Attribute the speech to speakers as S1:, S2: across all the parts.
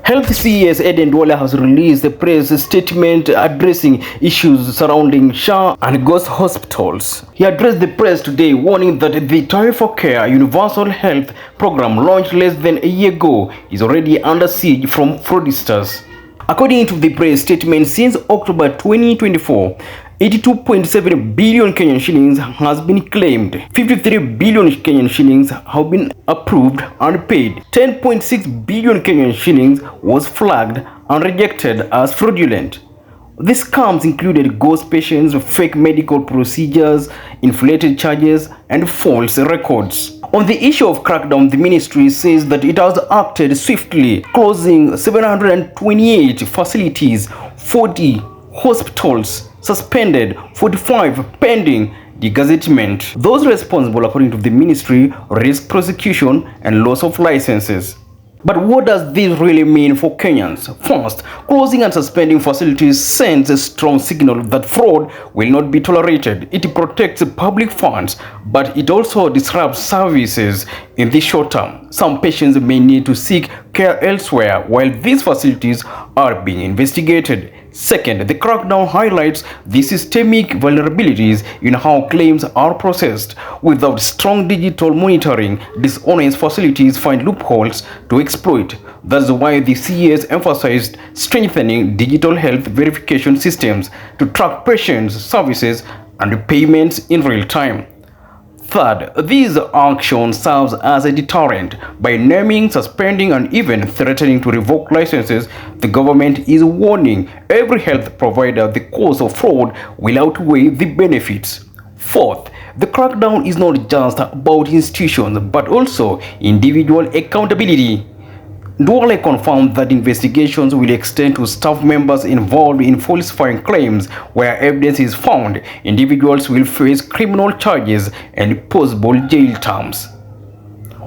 S1: Health CS Aden Duale has released a press statement addressing issues surrounding SHA and ghost hospitals. He addressed the press today, warning that the TaifaCare Universal Health Program, launched less than a year ago, is already under siege from fraudsters. According to the press statement, since October 2024, 82.7 billion Kenyan shillings has been claimed. 53 billion Kenyan shillings have been approved and paid. 10.6 billion Kenyan shillings was flagged and rejected as fraudulent. These scams included ghost patients, fake medical procedures, inflated charges, and false records. On the issue of crackdown, the ministry says that it has acted swiftly, closing 728 facilities, 40 hospitals, suspended 45 pending de-gazettement. Those responsible, according to the ministry, risk prosecution and loss of licenses. But what does this really mean for Kenyans? First, closing and suspending facilities sends a strong signal that fraud will not be tolerated. It protects public funds, but it also disrupts services in the short term. Some patients may need to seek care elsewhere while these facilities are being investigated. Second, the crackdown highlights the systemic vulnerabilities in how claims are processed. Without strong digital monitoring, dishonest facilities find loopholes to exploit. That's why the CS emphasized strengthening digital health verification systems to track patients, services, and payments in real time. Third, this action serves as a deterrent. By naming, suspending, and even threatening to revoke licenses, the government is warning every health provider the cost of fraud will outweigh the benefits. Fourth, the crackdown is not just about institutions but also individual accountability. Duale confirmed that investigations will extend to staff members involved in falsifying claims. Where evidence is found, individuals will face criminal charges and possible jail terms.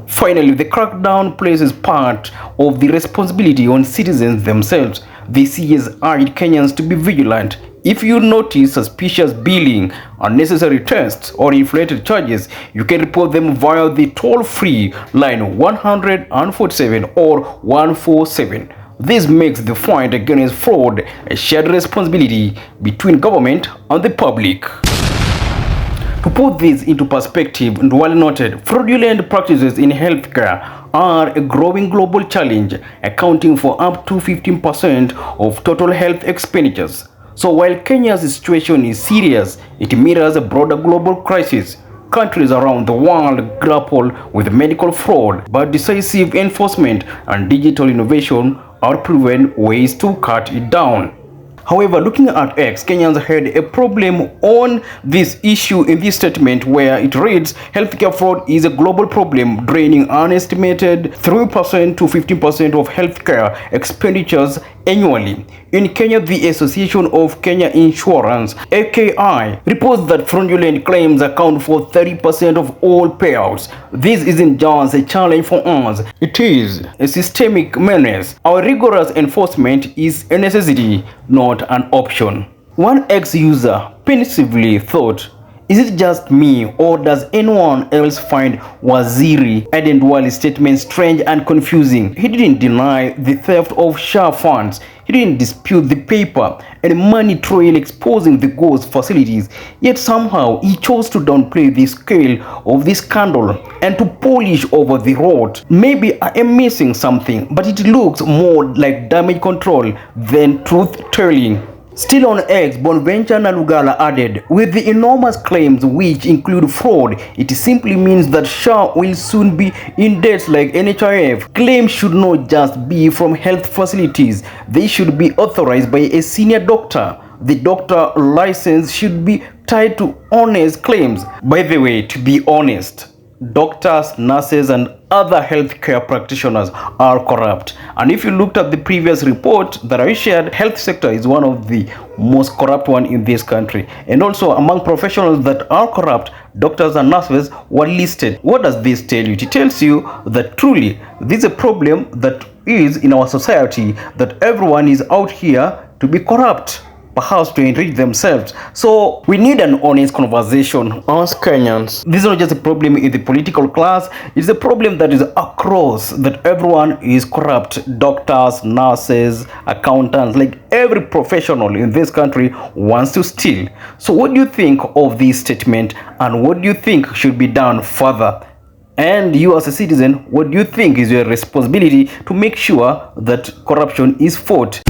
S1: Finally, the crackdown places part of the responsibility on citizens themselves. The CS urged Kenyans to be vigilant. If you notice suspicious billing, unnecessary tests, or inflated charges, you can report them via the toll-free line 147 or 147. This makes the fight against fraud a shared responsibility between government and the public. To put this into perspective, Duale noted, fraudulent practices in healthcare are a growing global challenge, accounting for up to 15% of total health expenditures. So while Kenya's situation is serious, it mirrors a broader global crisis. Countries around the world grapple with medical fraud, but decisive enforcement and digital innovation are proven ways to cut it down. However, looking at X, Kenyans had a problem on this issue in this statement where it reads, healthcare fraud is a global problem, draining an estimated 3% to 15% of healthcare expenditures annually. In Kenya, the Association of Kenya Insurance, AKI, reports that fraudulent claims account for 30% of all payouts. This isn't just a challenge for us, it is a systemic menace. Our rigorous enforcement is a necessity, not an option. One ex-user pensively thought, is it just me or does anyone else find Waziri Aden Duale's statement strange and confusing? He didn't deny the theft of SHA funds. He didn't dispute the paper and money trail exposing the ghost facilities. Yet somehow he chose to downplay the scale of this scandal and to polish over the rot. Maybe I am missing something, but it looks more like damage control than truth-telling. Still on X, Bonventure Nalugala added, with the enormous claims which include fraud, it simply means that SHA will soon be in debt like NHIF. Claims should not just be from health facilities, they should be authorized by a senior doctor. The doctor license should be tied to honest claims. By the way, to be honest, doctors, nurses, and other healthcare practitioners are corrupt. And if you looked at the previous report that I shared, health sector is one of the most corrupt one in this country. And also among professionals that are corrupt, doctors and nurses were listed. What does this tell you? It tells you that truly this is a problem that is in our society, that everyone is out here to be corrupt. perhaps to enrich themselves. So we need an honest conversation as Kenyans. This is not just a problem in the political class, it's a problem that is across, that everyone is corrupt. Doctors, nurses, accountants, like every professional in this country wants to steal. So what do you think of this statement, and what do you think should be done further? And you as a citizen, what do you think is your responsibility to make sure that corruption is fought?